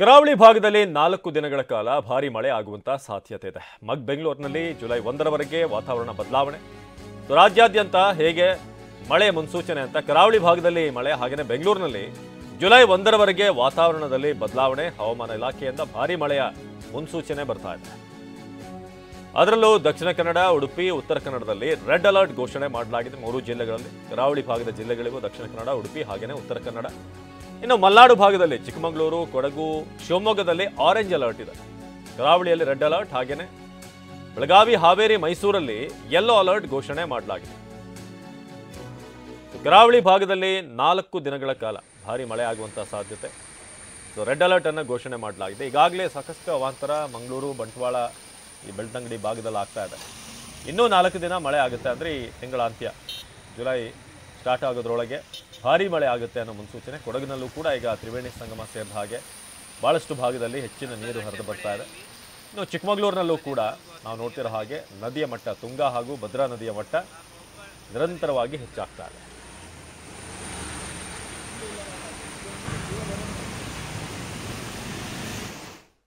ಕರಾವಳಿ ಭಾಗದಲ್ಲಿ 4 ದಿನಗಳ ಕಾಲ ಭಾರಿ ಮಳೆ ಆಗುವಂತ ಸಾಧ್ಯತೆ ಇದೆ. ಬೆಂಗಳೂರಿನಲ್ಲಿ ಜುಲೈ 1ರವರೆಗೆ ವಾತಾವರಣ ಬದಲಾವಣೆ. ರಾಜ್ಯಾದ್ಯಂತ ಹೇಗೆ ಮಳೆ ಮುನ್ಸೂಚನೆ ಅಂತ ಕರಾವಳಿ ಭಾಗದಲ್ಲಿ ಮಳೆ, ಹಾಗೇನೇ ಬೆಂಗಳೂರಿನಲ್ಲಿ ಜುಲೈ 1ರವರೆಗೆ ವಾತಾವರಣದಲ್ಲಿ ಬದಲಾವಣೆ. ಹವಾಮಾನ ಇಲಾಖೆಯಿಂದ ಭಾರಿ ಮಳೆಯ ಮುನ್ಸೂಚನೆ ಬರ್ತಾ ಇದೆ. ಅದರಲ್ಲೂ ದಕ್ಷಿಣ ಕನ್ನಡ, ಉಡುಪಿ, ಉತ್ತರ ಕನ್ನಡದಲ್ಲಿ ರೆಡ್ ಅಲರ್ಟ್ ಘೋಷಣೆ ಮಾಡಲಾಗಿದೆ 3 ಜಿಲ್ಲೆಗಳಲ್ಲಿ. ಕರಾವಳಿ ಭಾಗದ ಜಿಲ್ಲೆಗಳಿಗೂ ದಕ್ಷಿಣ ಕನ್ನಡ, ಉಡುಪಿ ಹಾಗೇನೇ ಉತ್ತರ ಕನ್ನಡ. ಇನ್ನು ಮಲೆನಾಡು ಭಾಗದಲ್ಲಿ ಚಿಕ್ಕಮಗಳೂರು, ಕೊಡಗು, ಶಿವಮೊಗ್ಗದಲ್ಲಿ ಆರೆಂಜ್ ಅಲರ್ಟ್ ಇದೆ. ಕರಾವಳಿಯಲ್ಲಿ ರೆಡ್ ಅಲರ್ಟ್, ಹಾಗೇನೆ ಬೆಳಗಾವಿ, ಹಾವೇರಿ, ಮೈಸೂರಲ್ಲಿ ಯೆಲ್ಲೋ ಅಲರ್ಟ್ ಘೋಷಣೆ ಮಾಡಲಾಗಿದೆ. ಕರಾವಳಿ ಭಾಗದಲ್ಲಿ 4 ದಿನಗಳ ಕಾಲ ಭಾರಿ ಮಳೆ ಆಗುವಂತಹ ಸಾಧ್ಯತೆ. ರೆಡ್ ಅಲರ್ಟ್ ಅನ್ನು ಘೋಷಣೆ ಮಾಡಲಾಗಿದೆ. ಈಗಾಗಲೇ ಸಾಕಷ್ಟು ಅವಾಂತರ ಮಂಗಳೂರು, ಬಂಟ್ವಾಳ, ಈ ಬೆಳ್ತಂಗಡಿ ಭಾಗದಲ್ಲಿ ಆಗ್ತಾ ಇದೆ. ಇನ್ನೂ 4 ದಿನ ಮಳೆ ಆಗುತ್ತೆ. ಅಂದರೆ ಈ ತಿಂಗಳಾಂತ್ಯ ಜುಲೈ ಸ್ಟಾರ್ಟ್ ಆಗೋದ್ರೊಳಗೆ ಭಾರಿ ಮಳೆ ಆಗುತ್ತೆ ಅನ್ನೋ ಮುನ್ಸೂಚನೆ. ಕೊಡಗಿನಲ್ಲೂ ಕೂಡ ಈಗ ತ್ರಿವೇಣಿ ಸಂಗಮ ಸೇರಿದ ಹಾಗೆ ಭಾಳಷ್ಟು ಭಾಗದಲ್ಲಿ ಹೆಚ್ಚಿನ ನೀರು ಹರಿದು ಬರ್ತಾ ಇದೆ. ಇನ್ನು ಚಿಕ್ಕಮಗಳೂರಿನಲ್ಲೂ ಕೂಡ ನಾವು ನೋಡ್ತಿರೋ ಹಾಗೆ ನದಿಯ ಮಟ್ಟ, ತುಂಗಾ ಹಾಗೂ ಭದ್ರಾ ನದಿಯ ಮಟ್ಟ ನಿರಂತರವಾಗಿ ಹೆಚ್ಚಾಗ್ತಾ ಇದೆ.